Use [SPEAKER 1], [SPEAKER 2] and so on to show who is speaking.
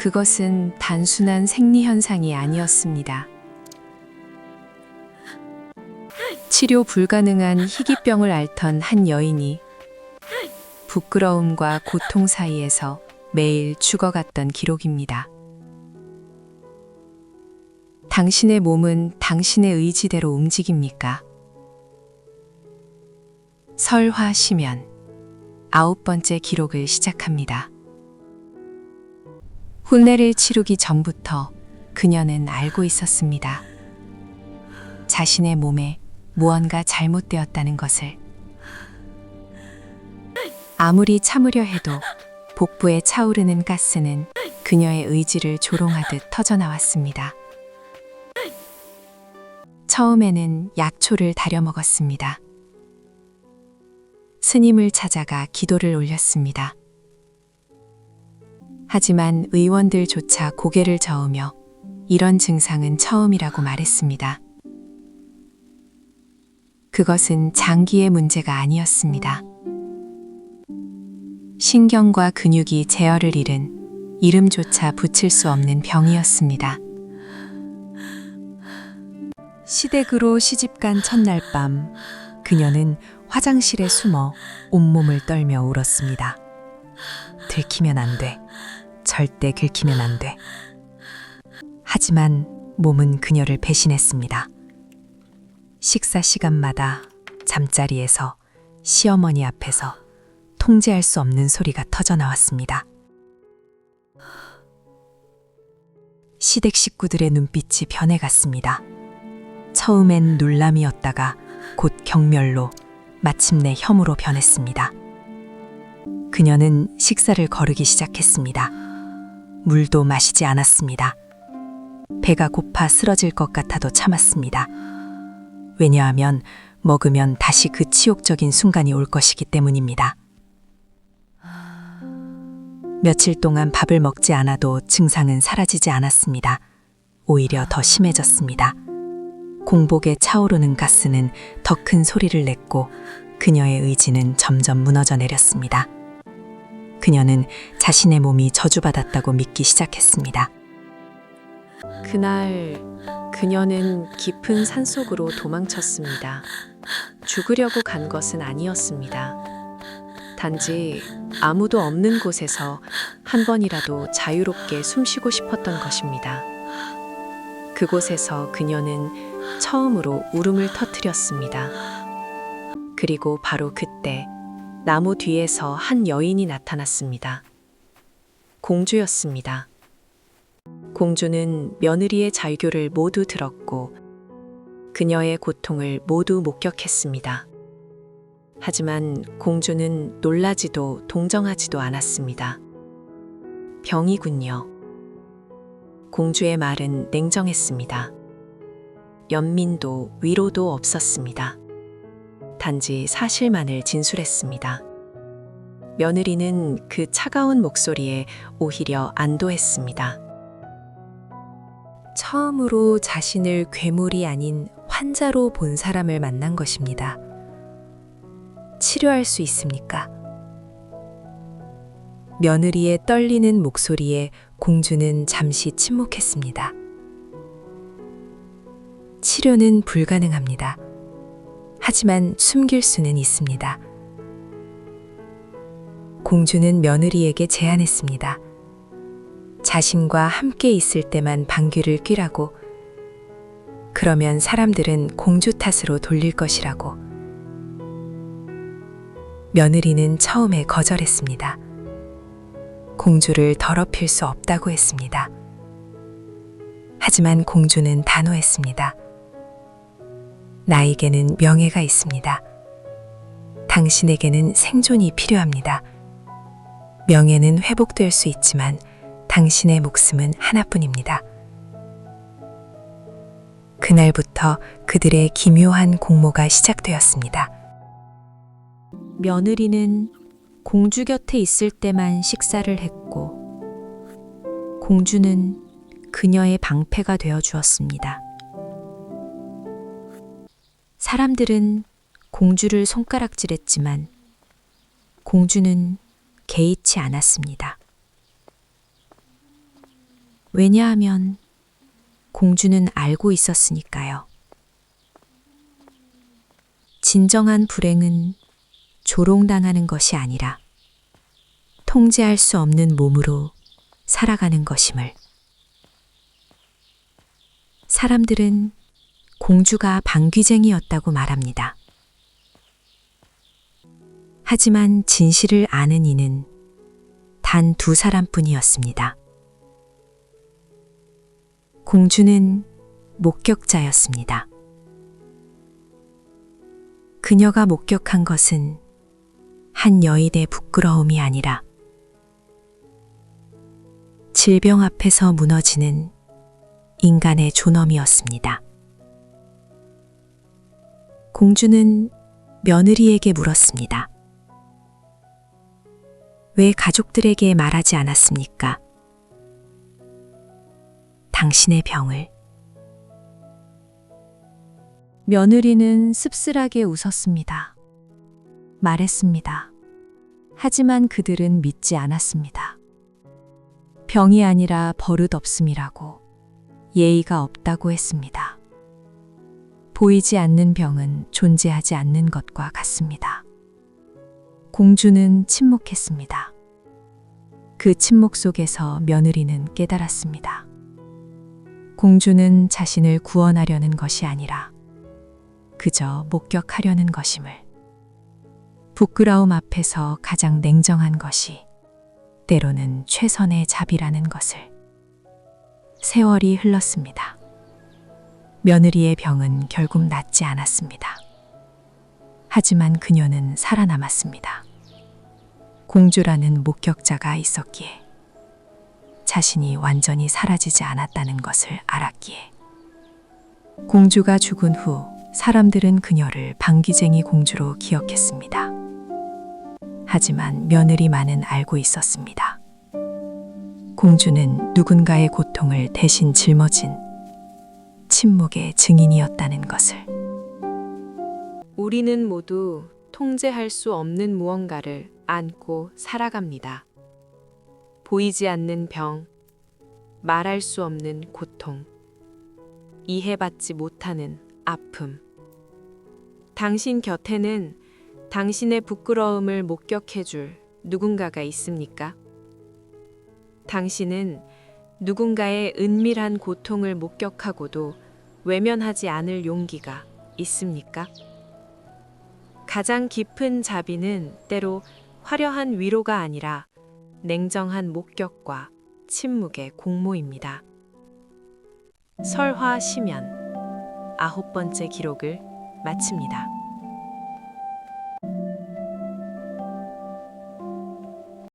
[SPEAKER 1] 그것은 단순한 생리현상이 아니었습니다. 치료 불가능한 희귀병을 앓던 한 여인이 부끄러움과 고통 사이에서 매일 죽어갔던 기록입니다. 당신의 몸은 당신의 의지대로 움직입니까? 설화시면 9번째 기록을 시작합니다. 혼례를 치르기 전부터 그녀는 알고 있었습니다. 자신의 몸에 무언가 잘못되었다는 것을. 아무리 참으려 해도 복부에 차오르는 가스는 그녀의 의지를 조롱하듯 터져나왔습니다. 처음에는 약초를 다려 먹었습니다. 스님을 찾아가 기도를 올렸습니다. 하지만 의원들조차 고개를 저으며 이런 증상은 처음이라고 말했습니다. 그것은 장기의 문제가 아니었습니다. 신경과 근육이 제어를 잃은 이름조차 붙일 수 없는 병이었습니다. 시댁으로 시집간 첫날 밤, 그녀는 화장실에 숨어 온몸을 떨며 울었습니다. 들키면 안 돼. 절대 긁히면 안 돼. 하지만 몸은 그녀를 배신했습니다. 식사 시간마다 잠자리에서 시어머니 앞에서 통제할 수 없는 소리가 터져나왔습니다. 시댁 식구들의 눈빛이 변해갔습니다. 처음엔 놀람이었다가 곧 경멸로 마침내 혐오로 변했습니다. 그녀는 식사를 거르기 시작했습니다. 물도 마시지 않았습니다. 배가 고파 쓰러질 것 같아도 참았습니다. 왜냐하면 먹으면 다시 그 치욕적인 순간이 올 것이기 때문입니다. 며칠 동안 밥을 먹지 않아도 증상은 사라지지 않았습니다. 오히려 더 심해졌습니다. 공복에 차오르는 가스는 더 큰 소리를 냈고 그녀의 의지는 점점 무너져 내렸습니다. 그녀는 자신의 몸이 저주받았다고 믿기 시작했습니다. 그날 그녀는 깊은 산속으로 도망쳤습니다. 죽으려고 간 것은 아니었습니다. 단지 아무도 없는 곳에서 한 번이라도 자유롭게 숨쉬고 싶었던 것입니다. 그곳에서 그녀는 처음으로 울음을 터뜨렸습니다. 그리고 바로 그때 나무 뒤에서 한 여인이 나타났습니다. 공주였습니다. 공주는 며느리의 절규를 모두 들었고 그녀의 고통을 모두 목격했습니다. 하지만 공주는 놀라지도 동정하지도 않았습니다. 병이군요. 공주의 말은 냉정했습니다. 연민도 위로도 없었습니다. 단지 사실만을 진술했습니다. 며느리는 그 차가운 목소리에 오히려 안도했습니다. 처음으로 자신을 괴물이 아닌 환자로 본 사람을 만난 것입니다. 치료할 수 있습니까? 며느리의 떨리는 목소리에 공주는 잠시 침묵했습니다. 치료는 불가능합니다. 하지만 숨길 수는 있습니다. 공주는 며느리에게 제안했습니다. 자신과 함께 있을 때만 방귀를 뀌라고. 그러면 사람들은 공주 탓으로 돌릴 것이라고. 며느리는 처음에 거절했습니다. 공주를 더럽힐 수 없다고 했습니다. 하지만 공주는 단호했습니다. 나에게는 명예가 있습니다. 당신에게는 생존이 필요합니다. 명예는 회복될 수 있지만 당신의 목숨은 하나뿐입니다. 그날부터 그들의 기묘한 공모가 시작되었습니다. 며느리는 공주 곁에 있을 때만 식사를 했고, 공주는 그녀의 방패가 되어 주었습니다. 사람들은 공주를 손가락질했지만 공주는 개의치 않았습니다. 왜냐하면 공주는 알고 있었으니까요. 진정한 불행은 조롱당하는 것이 아니라 통제할 수 없는 몸으로 살아가는 것임을. 사람들은 공주가 방귀쟁이였다고 말합니다. 하지만 진실을 아는 이는 단 2사람뿐이었습니다. 공주는 목격자였습니다. 그녀가 목격한 것은 한 여인의 부끄러움이 아니라 질병 앞에서 무너지는 인간의 존엄이었습니다. 공주는 며느리에게 물었습니다. 왜 가족들에게 말하지 않았습니까? 당신의 병을. 며느리는 씁쓸하게 웃었습니다. 말했습니다. 하지만 그들은 믿지 않았습니다. 병이 아니라 버릇없음이라고, 예의가 없다고 했습니다. 보이지 않는 병은 존재하지 않는 것과 같습니다. 공주는 침묵했습니다. 그 침묵 속에서 며느리는 깨달았습니다. 공주는 자신을 구원하려는 것이 아니라 그저 목격하려는 것임을. 부끄러움 앞에서 가장 냉정한 것이 때로는 최선의 자비라는 것을. 세월이 흘렀습니다. 며느리의 병은 결국 낫지 않았습니다. 하지만 그녀는 살아남았습니다. 공주라는 목격자가 있었기에, 자신이 완전히 사라지지 않았다는 것을 알았기에. 공주가 죽은 후 사람들은 그녀를 방귀쟁이 공주로 기억했습니다. 하지만 며느리만은 알고 있었습니다. 공주는 누군가의 고통을 대신 짊어진 침묵의 증인이었다는 것을.
[SPEAKER 2] 우리는 모두 통제할 수 없는 무언가를 안고 살아갑니다. 보이지 않는 병, 말할 수 없는 고통, 이해받지 못하는 아픔. 당신 곁에는 당신의 부끄러움을 목격해줄 누군가가 있습니까? 당신은 누군가의 은밀한 고통을 목격하고도 외면하지 않을 용기가 있습니까? 가장 깊은 자비는 때로 화려한 위로가 아니라 냉정한 목격과 침묵의 공모입니다. 설화 시면 9번째 기록을 마칩니다.